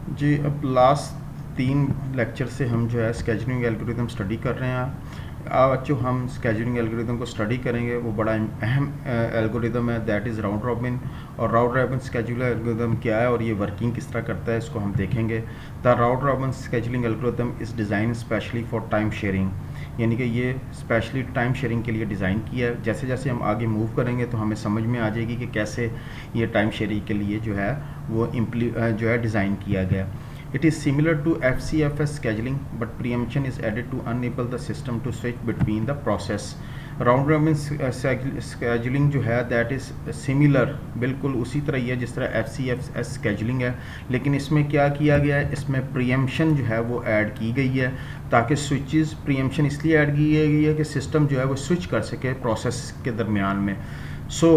जी, अब last 3 lecture से हम जो है स्केजुलिंग एल्गोरिदम स्टडी कर रहे हैं। आज जो हम स्केजुलिंग एल्गोरिदम को स्टडी करेंगे वो बड़ा अहम एल्गोरिदम है, दैट इज़ राउंड रॉबिन। और राउंड रॉबिन स्केजुलिंग एल्गोरिदम क्या है और ये वर्किंग किस तरह करता है, इसको हम देखेंगे। The round robin scheduling algorithm is design specially for time sharing, यानी कि ये स्पेशली टाइम शेयरिंग के लिए डिज़ाइन किया है। जैसे जैसे हम आगे मूव करेंगे तो हमें समझ में आ जाएगी कि कैसे ये टाइम शेयरिंग के लिए जो है वो जो है डिज़ाइन किया गया। It is similar to FCFS scheduling, but preemption is added to enable the system to switch between the process. Round robin scheduling जो है दैट इज़ सिमिलर, बिल्कुल उसी तरह ही है जिस तरह FCFS स्केजुलिंग है, लेकिन इसमें क्या किया गया है, इसमें प्रीएम्पशन जो है वो ऐड की गई है ताकि स्विचेस, प्रीएम्पशन इसलिए ऐड की गई है कि सिस्टम जो है वो स्विच कर सके प्रोसेस के दरमियान में। सो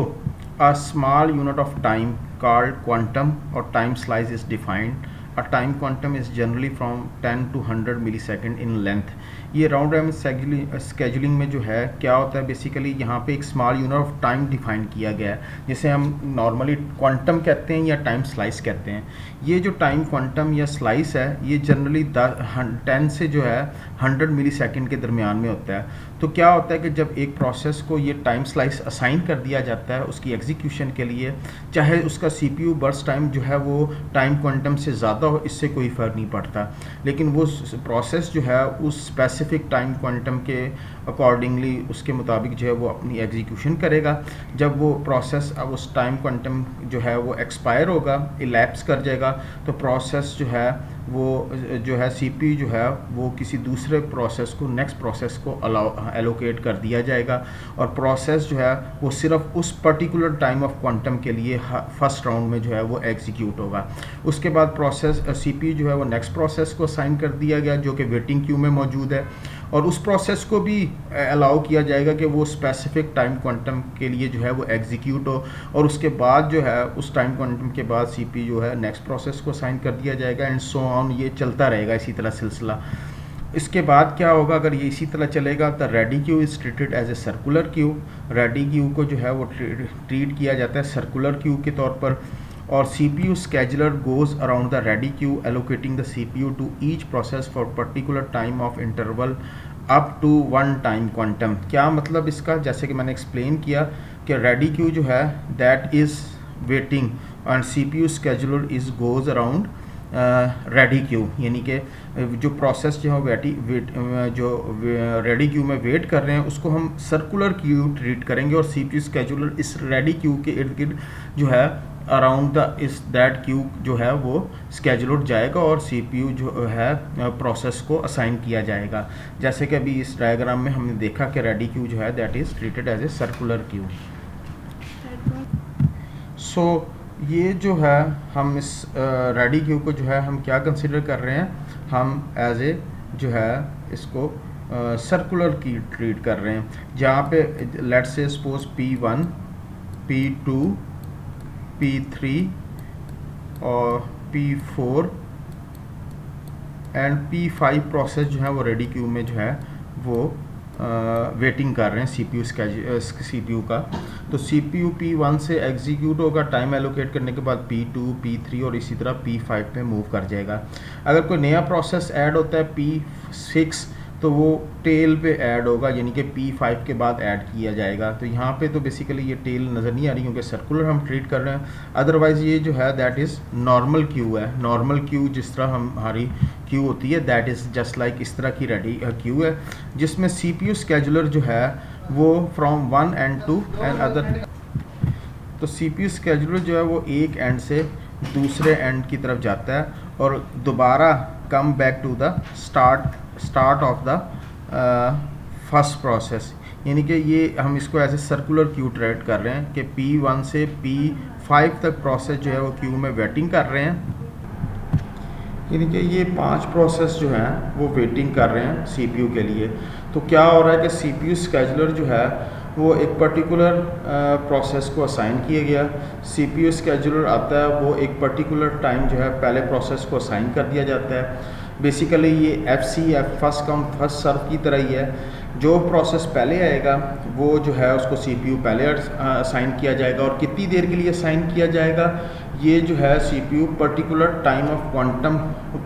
a small unit of time called quantum or time slice is defined. A time quantum is generally from 10 to 100 millisecond in length. ये राउंड रॉबिन स्केजुलिंग में जो है क्या होता है, बेसिकली यहाँ पे एक small unit of time define किया गया है जिसे हम नॉर्मली क्वांटम कहते हैं या टाइम स्लाइस कहते हैं। ये जो टाइम क्वांटम या स्लाइस है ये जनरली 10 से जो है 100 मिलीसेकंड के दरमियान में होता है। तो क्या होता है कि जब एक प्रोसेस को ये टाइम स्लाइस असाइन कर दिया जाता है उसकी एग्जीक्यूशन के लिए, चाहे उसका CPU बर्स्ट टाइम जो है वो टाइम क्वांटम से ज़्यादा हो, इससे कोई फ़र्क नहीं पड़ता, लेकिन वो प्रोसेस जो है उस स्पेसिफिक टाइम क्वांटम के अकॉर्डिंगली उसके मुताबिक जो है वो अपनी एग्जीक्यूशन करेगा। जब वो प्रोसेस अब उस टाइम क्वांटम जो है वो एक्सपायर होगा, इलैप्स कर जाएगा, तो प्रोसेस जो है वो जो है CPU जो है वो किसी दूसरे प्रोसेस को, नेक्स्ट प्रोसेस को एलोकेट कर दिया जाएगा और प्रोसेस जो है वो सिर्फ उस पर्टिकुलर टाइम ऑफ क्वांटम के लिए फर्स्ट राउंड में जो है वो एग्जीक्यूट होगा। उसके बाद प्रोसेस CPU जो है वो नेक्स्ट प्रोसेस को असाइन कर दिया गया जो कि वेटिंग क्यू में मौजूद है, और उस प्रोसेस को भी अलाउ किया जाएगा कि वो स्पेसिफिक टाइम क्वांटम के लिए जो है वो एग्जीक्यूट हो, और उसके बाद जो है उस टाइम क्वांटम के बाद CPU जो है नेक्स्ट प्रोसेस को असाइन कर दिया जाएगा एंड सो ऑन। ये चलता रहेगा इसी तरह सिलसिला। इसके बाद क्या होगा, अगर ये इसी तरह चलेगा तो ready queue is treated as a circular queue. Ready queue को जो है वो ट्रीट किया जाता है सर्कुलर क्यू के तौर पर, और CPU scheduler goes around the ready queue allocating the CPU to each process for particular time of interval up to one time quantum। क्या मतलब इसका, जैसे कि मैंने एक्सप्लेन किया कि रेडी क्यू जो है that is waiting and CPU scheduler is goes around ready queue, यानी कि जो प्रोसेस जो है जो रेडी क्यू में वेट कर रहे हैं उसको हम सर्कुलर क्यू ट्रीट करेंगे, और CPU scheduler इस रेडी क्यू के इर्द गिर्द जो है अराउंड द इस दैट क्यू जो है वो स्केजुलर जाएगा और CPU जो है प्रोसेस को असाइन किया जाएगा। जैसे कि अभी इस डायग्राम में हमने देखा कि रेडी क्यू जो है that is treated as a circular queue. So ये जो है हम इस रेडी क्यू को जो है हम क्या कंसिडर कर रहे हैं, हम एज ए जो है इसको सर्कुलर की ट्रीट कर रहे हैं, जहाँ पे let's say suppose P1 P2 P3 और P4 एंड P5 प्रोसेस जो है वो रेडी क्यू में जो है वो वेटिंग कर रहे हैं CPU का। तो CPU P1 से एग्जीक्यूट होगा, टाइम एलोकेट करने के बाद P2 P3 और इसी तरह P5 पे मूव कर जाएगा। अगर कोई नया प्रोसेस ऐड होता है P6 तो वो टेल पे ऐड होगा, यानी कि P5 के बाद ऐड किया जाएगा। तो यहाँ पे तो बेसिकली ये टेल नज़र नहीं आ रही क्योंकि सर्कुलर हम ट्रीट कर रहे हैं, अदरवाइज़ ये जो है दैट इज़ नॉर्मल क्यू है। नॉर्मल क्यू जिस तरह हमारी क्यू होती है दैट इज़ जस्ट लाइक इस तरह की रेडी क्यू है, जिसमें CPU स्केजुलर जो है वो from one end to end other. तो CPU स्केजुलर जो है वो एक एंड से दूसरे एंड की तरफ जाता है और दोबारा come back to the start of the first process, यानी कि ये हम इसको ऐसे सर्कुलर क्यू ट्रीट कर रहे हैं कि P1 से P5 तक प्रोसेस जो है वो क्यू में वेटिंग कर रहे हैं, यानी कि ये 5 प्रोसेस जो हैं वो वेटिंग कर रहे हैं CPU के लिए। तो क्या हो रहा है कि CPU स्केजुलर जो है वो एक पर्टिकुलर प्रोसेस को असाइन किया गया, CPU स्केजुलर आता है वो एक पर्टिकुलर टाइम जो है पहले प्रोसेस को असाइन कर दिया जाता है। बेसिकली ये FCF first come first serve की तरह ही है, जो प्रोसेस पहले आएगा वो जो है उसको CPU पहले असाइन किया जाएगा, और कितनी देर के लिए असाइन किया जाएगा ये जो है CPU particular time of quantum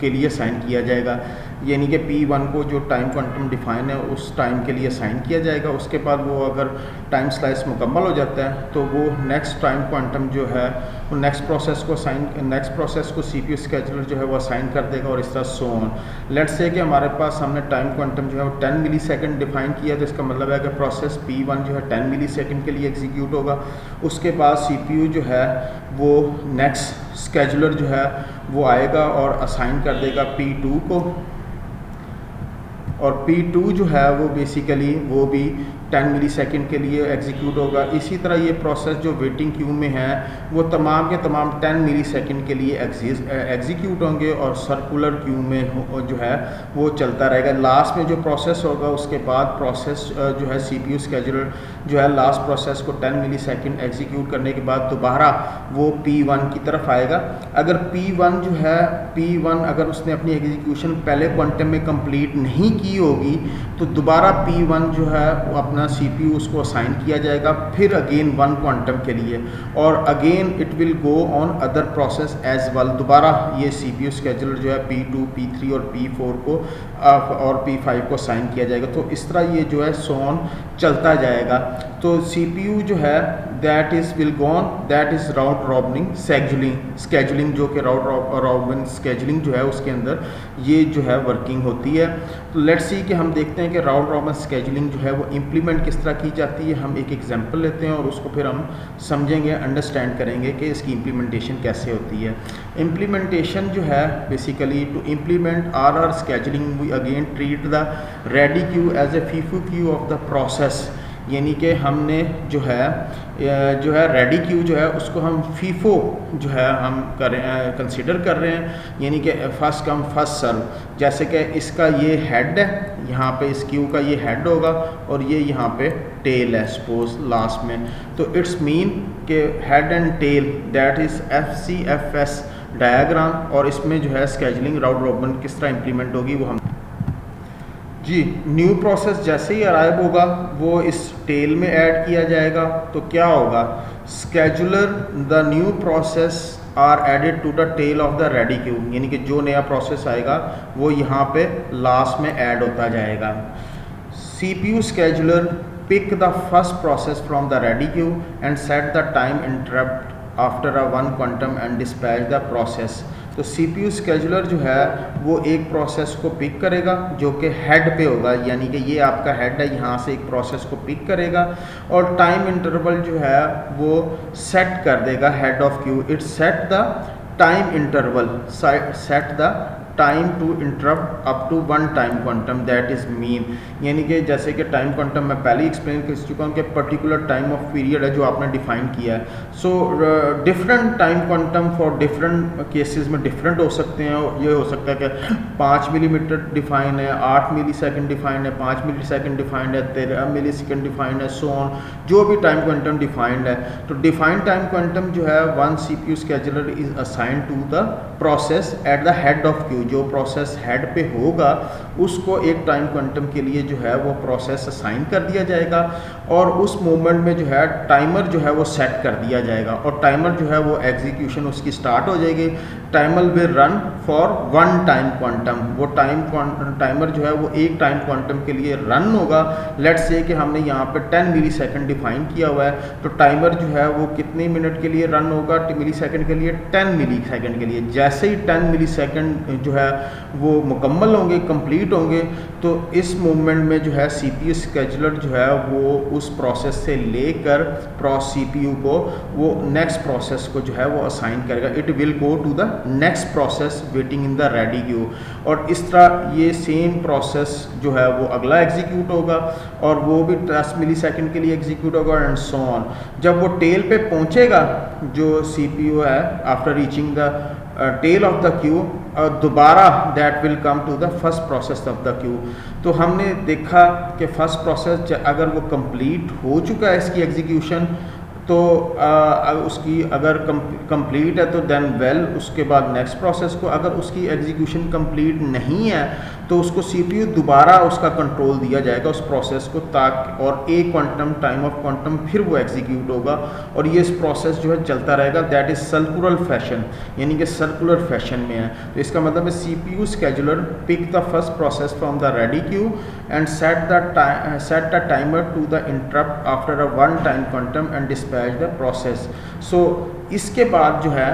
के लिए असाइन किया जाएगा, यानी कि P1 को जो टाइम क्वांटम डिफाइन है उस टाइम के लिए असाइन किया जाएगा। उसके बाद वो अगर टाइम स्लाइस मुकम्मल हो जाता है तो वो नेक्स्ट टाइम क्वांटम जो है वो नेक्स्ट प्रोसेस को CPU स्केजुलर जो है वो असाइन कर देगा, और इस तरह सो ऑन। लेट्स से कि हमारे पास हमने टाइम क्वांटम जो है वो 10 मिली सेकेंड डिफाइन किया, तो इसका मतलब है कि प्रोसेस P1 जो है 10 मिली सेकेंड के लिए एग्जीक्यूट होगा। उसके बाद CPU जो है वो नेक्स्ट स्केजुलर जो है वो आएगा और असाइन कर देगा P2 को, और P2 जो है वो बेसिकली वो भी 10 मिली सेकेंड के लिए एग्जीक्यूट होगा। इसी तरह ये प्रोसेस जो वेटिंग क्यू में है वो तमाम के तमाम 10 मिली सेकेंड के लिए एग्जीक्यूट होंगे, और सर्कुलर क्यू में जो है वो चलता रहेगा। लास्ट में जो प्रोसेस होगा उसके बाद प्रोसेस जो है CPU स्केजुलर जो है लास्ट प्रोसेस को 10 मिली सेकेंड एग्जीक्यूट करने के बाद दोबारा वो P1 की तरफ आएगा। अगर P1 अगर उसने अपनी एग्जीक्यूशन पहले क्वांटम में कंप्लीट नहीं की होगी तो दोबारा P1 जो है वो अपना CPU उसको असाइन किया जाएगा, फिर अगेन 1 क्वांटम के लिए, और again it will go on other process as well. दोबारा ये CPU स्केजुलर जो है P2, P3 और P4 को और P5 को असाइन किया जाएगा। तो इस तरह ये जो है सोन चलता जाएगा। तो CPU जो है that is round robin scheduling जो कि राउंड रॉबिन स्केजुलिंग जो है उसके अंदर ये जो है वर्किंग होती है। तो लेट्स सी कि हम देखते हैं कि राउंड रॉबिन स्केजुलिंग जो है वो इम्प्लीमेंट किस तरह की जाती है। हम एक एग्जांपल लेते हैं और उसको फिर हम समझेंगे, अंडरस्टैंड करेंगे कि इसकी इम्प्लीमेंटेशन कैसे होती है। इम्प्लीमेंटेशन जो है basically to implement R scheduling we again treat the ready queue as a FIFO queue of the process, यानी कि हमने जो है रेडी क्यू जो है उसको हम फीफो जो है हम कंसीडर कर रहे हैं, यानी कि फर्स्ट कम फर्स्ट सर्व। जैसे कि इसका ये हेड है, यहाँ पे इस क्यू का ये हेड होगा और ये यहाँ पे टेल है सपोज लास्ट में, तो इट्स मीन कि head and tail that is FCFS diagram, और इसमें जो है स्केजुलिंग राउंड रॉबिन किस तरह इम्प्लीमेंट होगी वो हम जी। न्यू प्रोसेस जैसे ही अराइव होगा वो इस टेल में ऐड किया जाएगा, तो क्या होगा, scheduler the new process are added to the tail of the ready queue, यानी कि जो नया प्रोसेस आएगा वो यहाँ पे लास्ट में ऐड होता जाएगा। CPU scheduler pick the first process from the ready queue and set the time interrupt after a 1 quantum and dispatch the process. तो CPU स्केजुलर जो है वो एक प्रोसेस को पिक करेगा जो कि हेड पे होगा, यानी कि ये आपका हेड है, यहाँ से एक प्रोसेस को पिक करेगा और टाइम इंटरवल जो है वो सेट कर देगा head of queue. It set the time interval, set the time to interrupt up to 1 time quantum that is mean, यानी कि जैसे कि टाइम क्वांटम मैं पहले ही एक्सप्लेन कर चुका हूँ कि पर्टिकुलर टाइम ऑफ पीरियड है जो आपने डिफाइन किया है। So different time quantum for different cases में डिफरेंट हो सकते हैं। ये हो सकता है कि 5 मिलीमीटर डिफाइन है, 8 मिली सेकेंड डिफाइंड है, 5 मिली सेकेंड डिफाइंड है, 13 मिली सेकेंड डिफाइंड है, सो ऑन, जो भी टाइम क्वांटम डिफाइंड है। तो डिफाइंड टाइम क्वांटम जो है 1 CPU scheduler is assigned to the process at the head of queue. जो प्रोसेस हेड पे होगा उसको एक टाइम क्वांटम के लिए जो है वो प्रोसेस असाइन कर दिया जाएगा, और उस मोमेंट में जो है टाइमर जो है वो सेट कर दिया जाएगा, और टाइमर जो है वो एग्जीक्यूशन उसकी स्टार्ट हो जाएगी। Timer will run for 1 time quantum, वो टाइमर जो है वो एक टाइम क्वांटम के लिए रन होगा। लेट्स से कि हमने यहाँ पे 10 मिली सेकेंड डिफाइन किया हुआ है, तो टाइमर जो है वो कितने मिनट के लिए रन होगा, मिली सेकेंड के लिए 10 मिली सेकेंड के लिए। जैसे ही 10 मिली सेकेंड जो है वो मुकम्मल होंगे, कंप्लीट होंगे, तो इस मोमेंट में जो है CPU स्केजुलर जो है वो उस प्रोसेस से लेकर CPU को वो नेक्स्ट प्रोसेस को जो है वो असाइन करेगा। It will go to the next process waiting in the ready queue, और इस तरह ये सेम प्रोसेस जो है वो अगला एग्जीक्यूट होगा और वो भी 10 मिली सेकेंड के लिए एग्जीक्यूट होगा एंड सो ऑन। जब वो टेल पे पहुंचेगा जो CPU है after reaching the tail of the queue, दोबारा that will come to the first process of the queue. तो हमने देखा कि फर्स्ट प्रोसेस अगर वो कंप्लीट हो चुका है इसकी एग्जीक्यूशन, तो उसकी अगर कंप्लीट है तो देन वेल, उसके बाद नेक्स्ट प्रोसेस को, अगर उसकी एग्जीक्यूशन कंप्लीट नहीं है तो उसको सीपीयू दोबारा उसका कंट्रोल दिया जाएगा उस प्रोसेस को, ताकि और ए क्वांटम टाइम ऑफ क्वांटम फिर वो एग्जीक्यूट होगा और ये इस प्रोसेस जो है चलता रहेगा। दैट इज़ सर्कुलर फैशन, यानी कि सर्कुलर फैशन में है। तो इसका मतलब है CPU scheduler pick the first process from the ready queue and set the timer to the interrupt after a one time quantum and dispatch the process. So इसके बाद जो है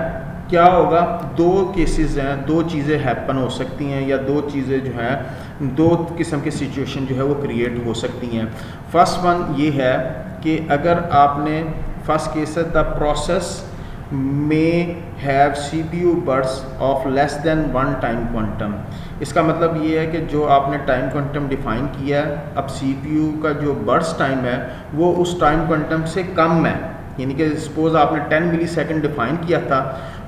क्या होगा, दो केसेस हैं, दो चीज़ें हैपन हो सकती हैं, या दो चीज़ें जो हैं, दो किस्म के सिचुएशन जो है वो क्रिएट हो सकती हैं। फर्स्ट वन ये है कि अगर आपने फर्स्ट केस है द प्रोसेस में have CPU burst of less than one time quantum. इसका मतलब ये है कि जो आपने टाइम क्वांटम डिफाइन किया है, अब CPU का जो बर्स्ट टाइम है वो उस टाइम क्वांटम से कम है, यानी कि सपोज आपने 10 मिली सेकेंड डिफाइन किया था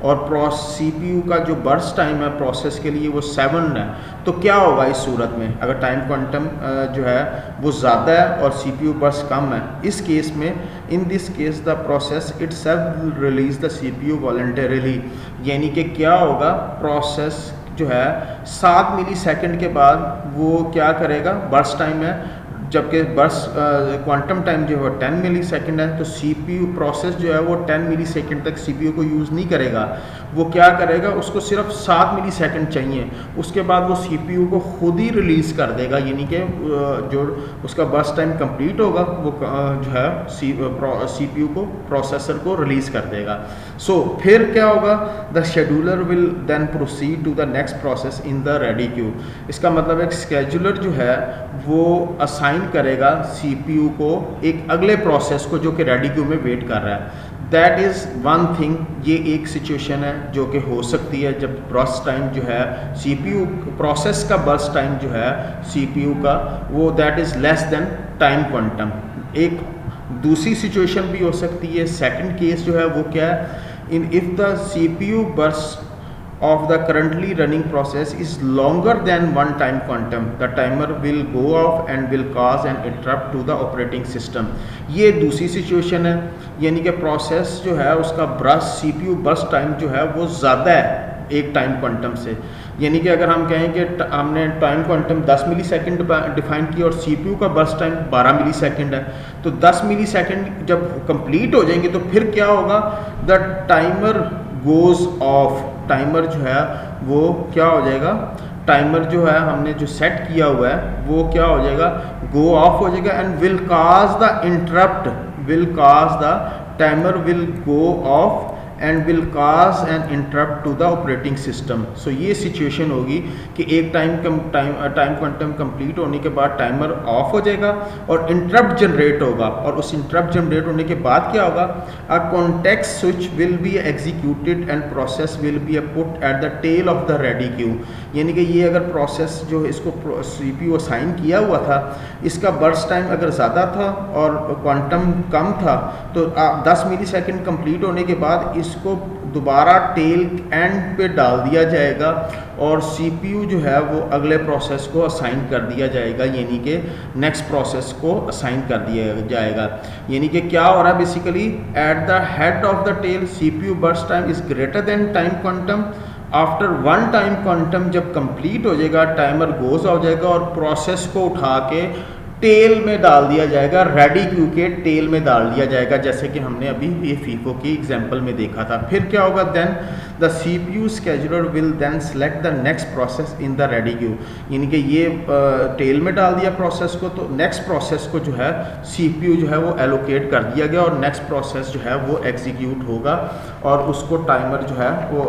और CPU का जो बर्स्ट टाइम है प्रोसेस के लिए वो 7 है। तो क्या होगा इस सूरत में, अगर टाइम क्वांटम जो है वो ज़्यादा है और CPU बर्स्ट कम है, इस केस में in this case the process itself will release the CPU voluntarily. यानी कि क्या होगा, प्रोसेस जो है 7 मिली सेकेंड के बाद वो क्या करेगा, बर्स्ट टाइम है, जबकि बस क्वांटम टाइम जो है 10 मिली सेकेंड है, तो CPU प्रोसेस जो है वो 10 मिली सेकेंड तक CPU को यूज़ नहीं करेगा। वो क्या करेगा, उसको सिर्फ 7 मिली सेकेंड चाहिए, उसके बाद वो CPU को खुद ही रिलीज़ कर देगा, यानी कि जो उसका बस टाइम कंप्लीट होगा वो जो है CPU को, प्रोसेसर को रिलीज़ कर देगा। सो फिर क्या होगा, the scheduler will then proceed to the next process in the ready queue. इसका मतलब एक स्केजुलर जो है वो असाइन करेगा CPU को एक अगले प्रोसेस को जो कि रेडी क्यू में वेट कर रहा है। दैट इज़ वन थिंग, ये एक सिचुएशन है जो कि हो सकती है जब बर्स्ट टाइम जो है CPU प्रोसेस का बर्स्ट टाइम जो है CPU का वो that is less than time quantum. एक दूसरी सिचुएशन भी हो सकती है, सेकंड केस जो है वो क्या है, इन if the CPU burst of the currently running process is longer than one time quantum, the timer will go off and will cause an interrupt to the operating system। ये दूसरी situation है, यानी कि प्रोसेस जो है उसका CPU burst time जो है वो ज़्यादा है एक टाइम क्वांटम से। यानी कि अगर हम कहें कि हमने टाइम क्वांटम 10 मिली सेकेंड डिफाइन किया और CPU का बर्स्ट टाइम 12 मिली सेकेंड है, तो 10 मिली सेकेंड जब कंप्लीट हो जाएंगे तो फिर क्या होगा, the timer goes of, timer जो है वो क्या हो जाएगा, टाइमर जो है हमने जो सेट किया हुआ है वो क्या हो जाएगा, गो ऑफ हो जाएगा and will cause the interrupt, will cause the timer will go off and will cause an interrupt to the operating system. So ये सिचुएशन होगी कि एक टाइम क्वांटम कंप्लीट होने के बाद टाइमर ऑफ हो जाएगा और इंटरप्ट जनरेट होगा, और उस इंटरप्ट जनरेट होने के बाद क्या होगा, a context switch will be executed and process will be put at the tail of the ready queue. यानी कि ये अगर प्रोसेस जो इसको CPU असाइन किया हुआ था, इसका बर्स्ट टाइम अगर ज़्यादा था और क्वांटम कम था, तो 10 मिली सेकेंड कंप्लीट होने के बाद इसको दोबारा टेल एंड पे डाल दिया जाएगा और CPU जो है वो अगले प्रोसेस को असाइन कर दिया जाएगा, यानी कि नेक्स्ट प्रोसेस को असाइन कर दिया जाएगा। यानी कि क्या हो रहा है, basically at the head of the tail CPU burst time is greater than time quantum. After one time quantum जब कंप्लीट हो जाएगा, टाइमर गोज हो जाएगा और प्रोसेस को उठा के टेल में डाल दिया जाएगा, रेडी क्यू के टेल में डाल दिया जाएगा, जैसे कि हमने अभी ये फीफो की एग्जांपल में देखा था। फिर क्या होगा, then the CPU scheduler will then select the next process in the ready queue. यानी कि ये टेल में डाल दिया प्रोसेस को, तो नेक्स्ट प्रोसेस को जो है CPU जो है वो एलोकेट कर दिया गया और नेक्स्ट प्रोसेस जो है वो एग्जीक्यूट होगा और उसको टाइमर जो है वो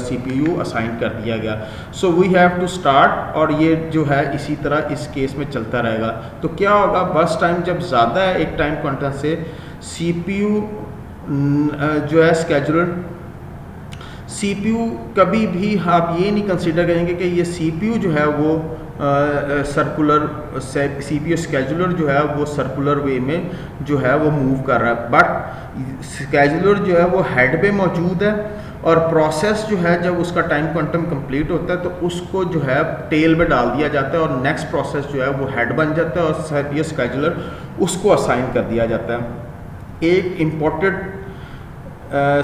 CPU असाइन कर दिया गया। So we have to start, और ये जो है इसी तरह इस केस में चलता रहेगा। तो क्या होगा, बर्स्ट टाइम जब ज़्यादा है एक टाइम क्वांटम से, CPU जो है स्केजुलर, CPU कभी भी आप ये नहीं कंसीडर करेंगे कि ये CPU जो है वो सर्कुलर, CPU स्केजुलर जो है वो सर्कुलर वे में जो है वो मूव कर रहा है, बट स्केजुलर जो है वो हेड पे मौजूद है और प्रोसेस जो है जब उसका टाइम क्वांटम कंप्लीट होता है तो उसको जो है टेल में डाल दिया जाता है और नेक्स्ट प्रोसेस जो है वो हेड बन जाता है और CPU स्केजुलर उसको असाइन कर दिया जाता है। एक इम्पोर्टेड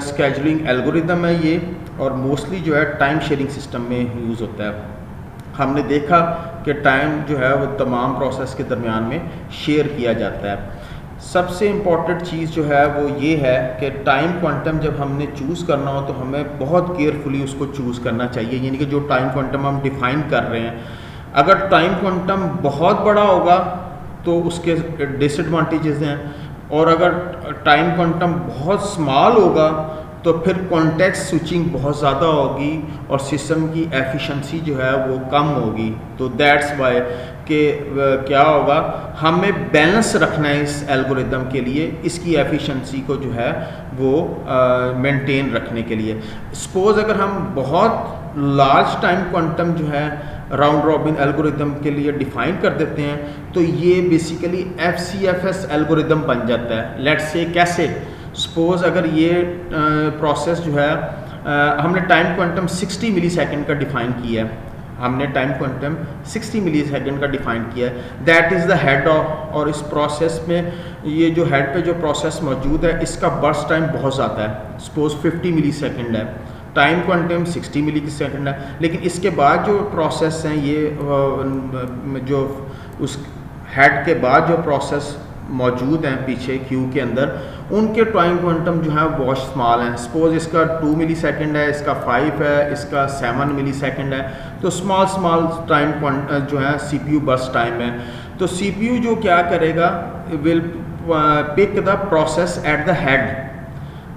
स्केजुलिंग एल्गोरिदम है ये, और मोस्टली जो है टाइम शेयरिंग सिस्टम में यूज़ होता है। हमने देखा कि टाइम जो है वो तमाम प्रोसेस के दरमियान में शेयर किया जाता है। सबसे इम्पॉर्टेंट चीज़ जो है वो ये है कि टाइम क्वांटम जब हमने चूज़ करना हो तो हमें बहुत केयरफुली उसको चूज़ करना चाहिए, यानी कि जो टाइम क्वांटम हम डिफ़ाइन कर रहे हैं, अगर टाइम क्वांटम बहुत बड़ा होगा तो उसके डिसएडवांटेजेस हैं, और अगर टाइम क्वांटम बहुत स्मॉल होगा तो फिर कॉन्टेक्स्ट स्विचिंग बहुत ज़्यादा होगी और सिस्टम की एफिशिएंसी जो है वो कम होगी। तो दैट्स वाई कि क्या होगा, हमें बैलेंस रखना है इस एल्गोरिदम के लिए, इसकी एफिशिएंसी को जो है वो मेंटेन रखने के लिए। सपोज अगर हम बहुत लार्ज टाइम क्वांटम जो है राउंड रॉबिन एल्गोरिदम के लिए डिफ़ाइन कर देते हैं तो ये बेसिकली FCFS एल्गोरिदम बन जाता है। लेट्स से कैसे, सपोज अगर ये प्रोसेस जो है हमने टाइम क्वांटम 60 मिली सेकेंड का डिफ़ाइन किया है, हमने टाइम क्वांटम 60 मिली सेकेंड का डिफ़ाइन किया है, that is the head of, और इस प्रोसेस में ये जो हेड पे जो प्रोसेस मौजूद है इसका बर्स्ट टाइम बहुत ज़्यादा है, सपोज 50 मिली सेकेंड है, टाइम क्वांटम 60 मिली सेकेंड है, लेकिन इसके बाद जो प्रोसेस हैं ये जो उस हेड के बाद जो प्रोसेस मौजूद हैं पीछे क्यू के अंदर, उनके टाइम क्वांटम जो है बहुत स्मॉल हैं। सपोज इसका 2 मिली सेकेंड है, इसका 5 है, इसका 7 मिली सेकेंड है, तो स्मॉल टाइम जो है CPU बर्स्ट टाइम है। तो CPU जो क्या करेगा, will pick the process at the head,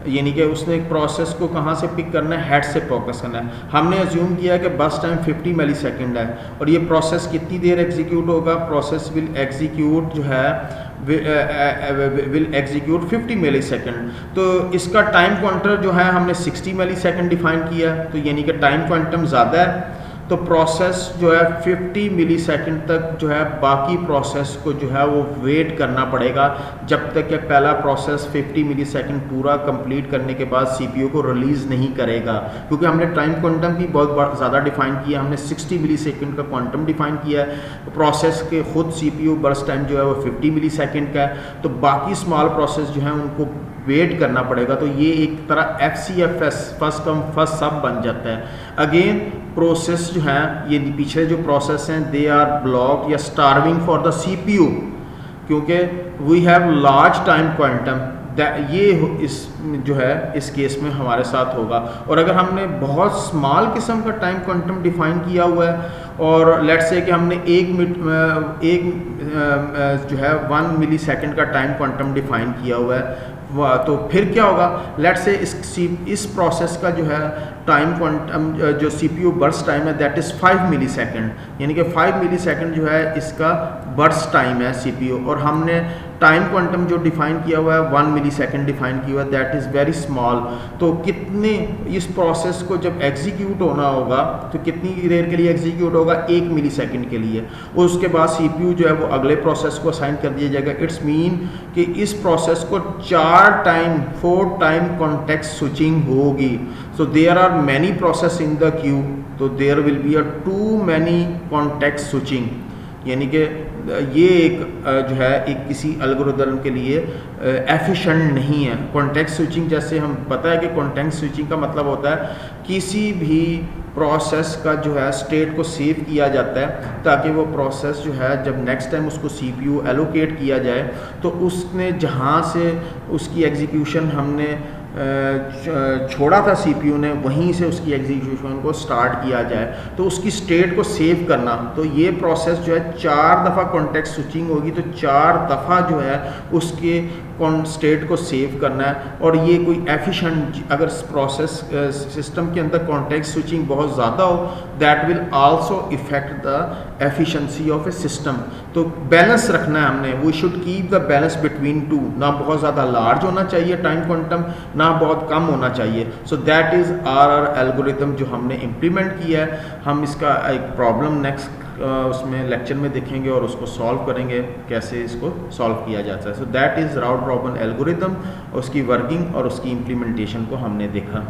यानी कि उसने एक प्रोसेस को कहाँ से पिक करना है, हेड से फोकस करना है। हमने अज्यूम किया कि बस टाइम 50 मिली सेकेंड है और ये प्रोसेस कितनी देर एग्जीक्यूट होगा, प्रोसेस विल एग्जीक्यूट जो है विल एग्जीक्यूट 50 मिली सेकेंड। तो इसका टाइम क्वांटम जो है हमने 60 मिली सेकेंड डिफाइन किया, तो यानी कि टाइम क्वांटम ज़्यादा है, तो प्रोसेस जो है 50 मिली सेकेंड तक जो है बाकी प्रोसेस को जो है वो वेट करना पड़ेगा जब तक कि पहला प्रोसेस 50 मिली सेकेंड पूरा कंप्लीट करने के बाद CPU को रिलीज़ नहीं करेगा, क्योंकि हमने टाइम क्वांटम भी बहुत ज़्यादा डिफाइन किया, हमने 60 मिली सेकेंड का क्वांटम डिफाइन किया है। प्रोसेस के खुद CPU बर्स्ट टाइम जो है वो 50 मिली सेकेंड का है, तो बाकी स्मॉल प्रोसेस जो है उनको वेट करना पड़ेगा। तो ये एक तरह FCFS first come first serve बन जाता है। अगेन प्रोसेस जो हैं, ये पिछले जो प्रोसेस हैं, दे आर ब्लॉक्ड या स्टार्विंग फॉर द CPU, क्योंकि we have large time quantum, ये इस जो है इस केस में हमारे साथ होगा। और अगर हमने बहुत स्मॉल किस्म का टाइम क्वांटम डिफाइन किया हुआ है और लेट्स से कि हमने एक जो है 1 मिली सेकेंड का टाइम क्वांटम डिफाइन किया हुआ है, तो फिर क्या होगा, लेट्स से इस प्रोसेस का जो है टाइम क्वांटम जो CPU बर्स्ट टाइम है दैट इज़ 5 मिली सेकेंड, यानी कि 5 मिली सेकेंड जो है इसका बर्स्ट टाइम है CPU, और हमने टाइम क्वांटम जो डिफाइन किया हुआ है 1 मिली सेकेंड डिफाइन किया हुआ है, दैट इज़ वेरी स्मॉल। तो कितने इस प्रोसेस को जब एग्जीक्यूट होना होगा तो कितनी देर के लिए एग्जीक्यूट होगा, 1 मिली सेकेंड के लिए, और उसके बाद CPU जो है वो अगले प्रोसेस को असाइन कर दिया जाएगा। इट्स मीन कि इस प्रोसेस को 4 टाइम कॉन्टेक्स्ट स्विचिंग होगी। So there are many process in the queue, तो there will be a too many context switching, यानी कि ये एक जो है एक किसी एल्गोरिदम के लिए एफिशिएंट नहीं है। कॉन्टेक्स्ट स्विचिंग, जैसे हम पता है कि कॉन्टेक्स्ट स्विचिंग का मतलब होता है किसी भी प्रोसेस का जो है स्टेट को सेव किया जाता है ताकि वो प्रोसेस जो है जब नेक्स्ट टाइम उसको CPU एलोकेट किया जाए तो उसने जहाँ से उसकी एग्जीक्यूशन हमने छोड़ा था CPU ने, वहीं से उसकी एग्जीक्यूशन को स्टार्ट किया जाए, तो उसकी स्टेट को सेव करना। तो ये प्रोसेस जो है 4 दफ़ा कॉन्टेक्स्ट स्विचिंग होगी, तो 4 दफ़ा जो है उसके स्टेट को सेव करना है। और ये कोई एफिशिएंट, अगर प्रोसेस सिस्टम के अंदर कॉन्टेक्स्ट स्विचिंग बहुत ज़्यादा हो, that will also effect the efficiency of a system. तो बैलेंस रखना है हमने, we should keep the balance between two, ना बहुत ज़्यादा लार्ज होना चाहिए टाइम क्वांटम, ना बहुत कम होना चाहिए। So that is our algorithm जो हमने इम्प्लीमेंट किया है। हम इसका एक प्रॉब्लम नेक्स्ट उसमें लेक्चर में देखेंगे और उसको सॉल्व करेंगे, कैसे इसको सॉल्व किया जाता है। सो that is round robin algorithm, उसकी वर्किंग और उसकी इम्प्लीमेंटेशन को हमने देखा।